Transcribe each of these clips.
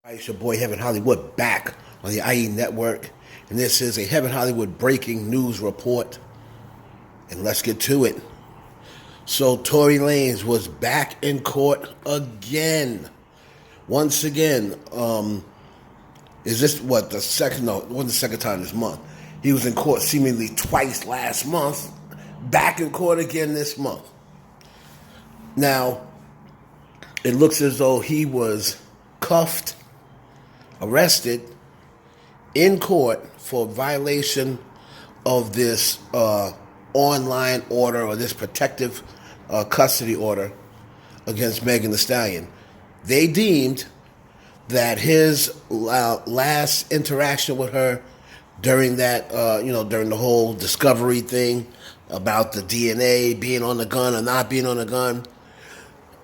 It's your boy Heaven Hollywood back on the IE Network, and this is a Heaven Hollywood breaking news report. And let's get to it. So Tory Lanez was back in court again. Once again, is this what the second? No, it wasn't the second time this month. He was in court seemingly twice last month. Back in court again this month. Now, it looks as though he was cuffed, arrested in court for violation of this online order or this protective custody order against Megan Thee Stallion. They deemed that his last interaction with her during that, during the whole discovery thing about the DNA being on the gun or not being on the gun,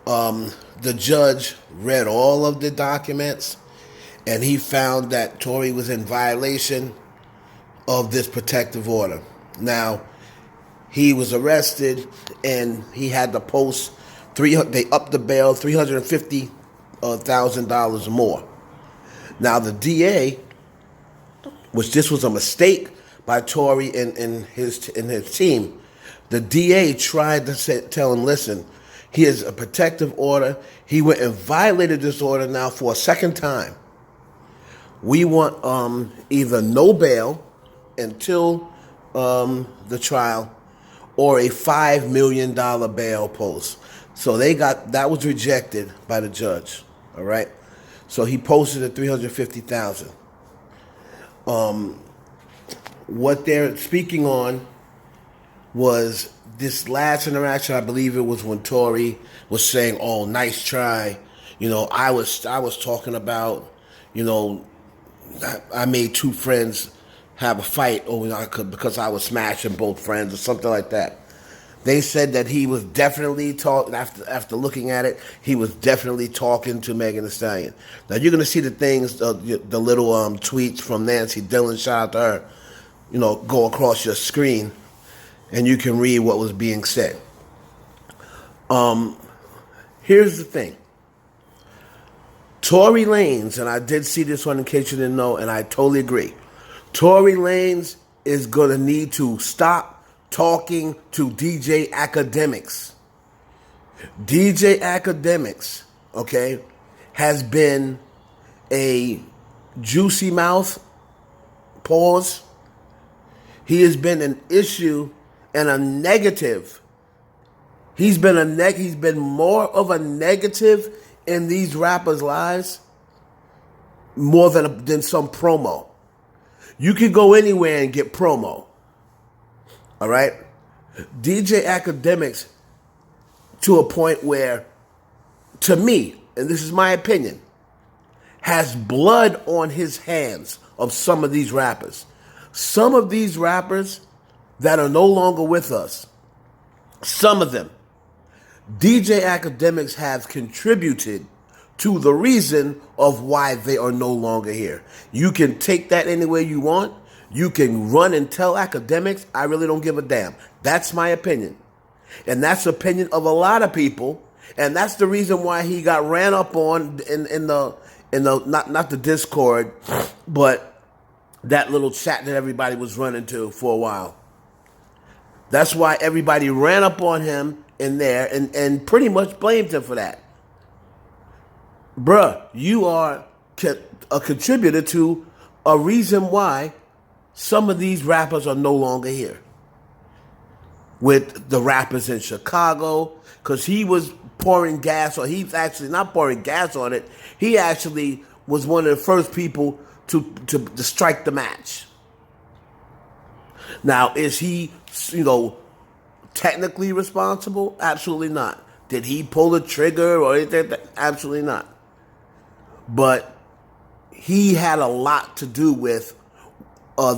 the judge read all of the documents, and he found that Tory was in violation of this protective order. Now, he was arrested, and he had to post they upped the bail $350,000 more. Now, the DA, which this was a mistake by Tory and his team, the DA tried to tell him, listen, he has a protective order. He went and violated this order now for a second time. We want either no bail until the trial or a $5 million bail post. So that was rejected by the judge. All right. So he posted at $350,000. What they're speaking on was this last interaction. I believe it was when Tory was saying, "Oh, nice try." I was talking about, I made two friends have a fight because I was smashing both friends or something like that. They said that he was definitely talking, after looking at it, he was definitely talking to Megan Thee Stallion. Now, you're going to see the things, the little tweets from Nancy Dillon, shout out to her, go across your screen, and you can read what was being said. Here's the thing. Tory Lanez, and I did see this one in case you didn't know, and I totally agree. Tory Lanez is going to need to stop talking to DJ Akademiks. DJ Akademiks, okay, has been a juicy mouth, pause. He has been an issue and a negative. He's been more of a negative in these rappers' lives more than some promo. You can go anywhere and get promo. All right? DJ Akademiks, to a point where, to me, and this is my opinion, has blood on his hands of some of these rappers. Some of these rappers that are no longer with us, some of them, DJ Akademiks have contributed to the reason of why they are no longer here. You can take that any way you want. You can run and tell Akademiks, I really don't give a damn. That's my opinion. And that's the opinion of a lot of people. And that's the reason why he got ran up on in the not the Discord, but that little chat that everybody was running to for a while. That's why everybody ran up on him in there and pretty much blamed him for that. Bruh, you are a contributor to a reason why some of these rappers are no longer here. With the rappers in Chicago, because he was pouring gas on, he's actually not pouring gas on it, he actually was one of the first people to strike the match. Now, is he, technically responsible? Absolutely not. Did he pull the trigger or anything? Absolutely not. But he had a lot to do with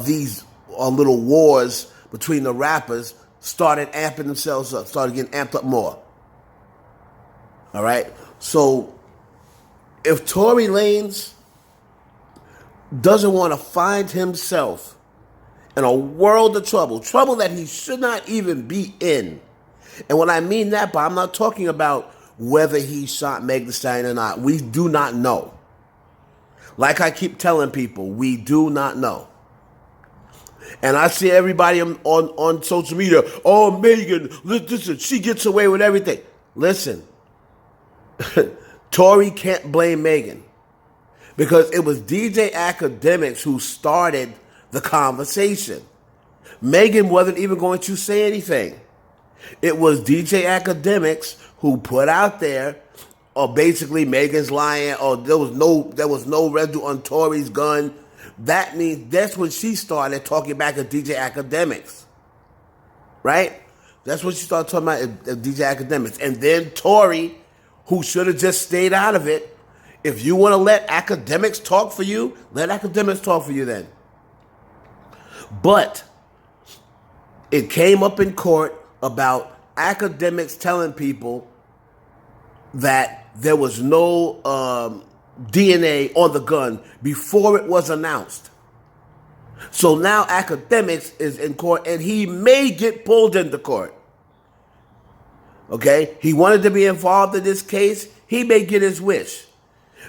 these little wars between the rappers started amping themselves up, started getting amped up more. All right? So if Tory Lanez doesn't want to find himself in a world of trouble that he should not even be in, and when I mean that, but I'm not talking about whether he shot Megan Thee Stallion or not. We do not know. Like I keep telling people, we do not know. And I see everybody on social media, oh, Megan, listen, she gets away with everything. Listen, Tory can't blame Megan because it was DJ Akademiks who started the conversation. Megan wasn't even going to say anything. It was DJ Akademiks who put out there, or basically Megan's lying, or there was no residue on Tory's gun. That means that's when she started talking back at DJ Akademiks, right? That's when she started talking about DJ Akademiks. And then Tory, who should have just stayed out of it, if you want to let Akademiks talk for you, let Akademiks talk for you then. But it came up in court about Akademiks telling people that there was no DNA on the gun before it was announced. So now Akademiks is in court and he may get pulled into court. Okay? He wanted to be involved in this case. He may get his wish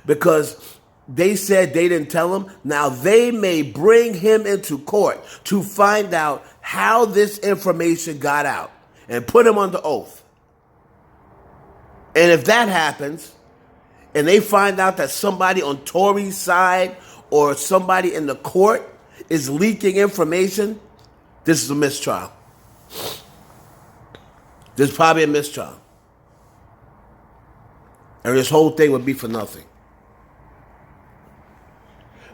because they said they didn't tell him. Now they may bring him into court to find out how this information got out and put him under oath. And if that happens, and they find out that somebody on Tory's side or somebody in the court is leaking information, this is a mistrial. There's probably a mistrial. And this whole thing would be for nothing.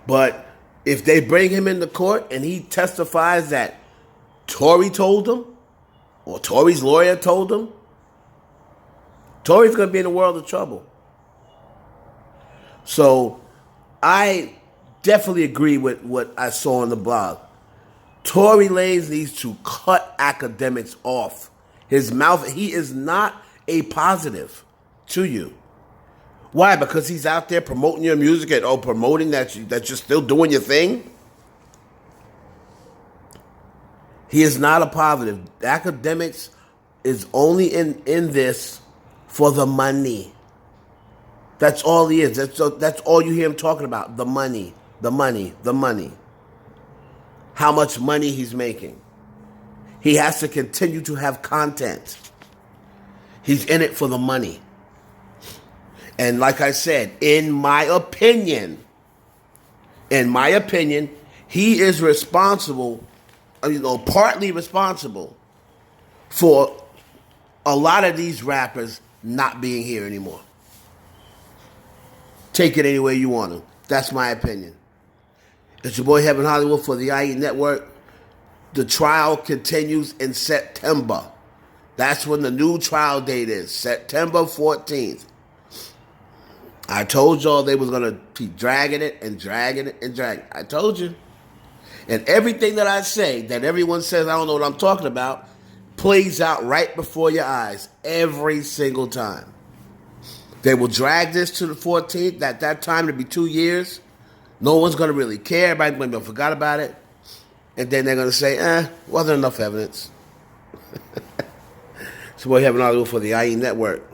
But if they bring him into court and he testifies that Tory told him, or Tory's lawyer told him, Tory's going to be in a world of trouble. So I definitely agree with what I saw on the blog. Tory Lanez needs to cut Akademiks off. His mouth, he is not a positive to you. Why? Because he's out there promoting your music and promoting that you're still doing your thing? He is not a positive. Akademiks is only in this for the money. That's all he is. That's all you hear him talking about. The money, the money, the money. How much money he's making. He has to continue to have content. He's in it for the money. And like I said, in my opinion, he is responsible, partly responsible for a lot of these rappers not being here anymore. Take it any way you want to. That's my opinion. It's your boy Heaven Hollywood for the IE Network. The trial continues in September. That's when the new trial date is, September 14th. I told y'all they was going to keep dragging it and dragging it and dragging it. I told you. And everything that I say, that everyone says I don't know what I'm talking about, plays out right before your eyes every single time. They will drag this to the 14th. At that time, it'll be 2 years. No one's going to really care. Everybody's going to forgot about it. And then they're going to say, wasn't enough evidence. So we're having all for the IE Network.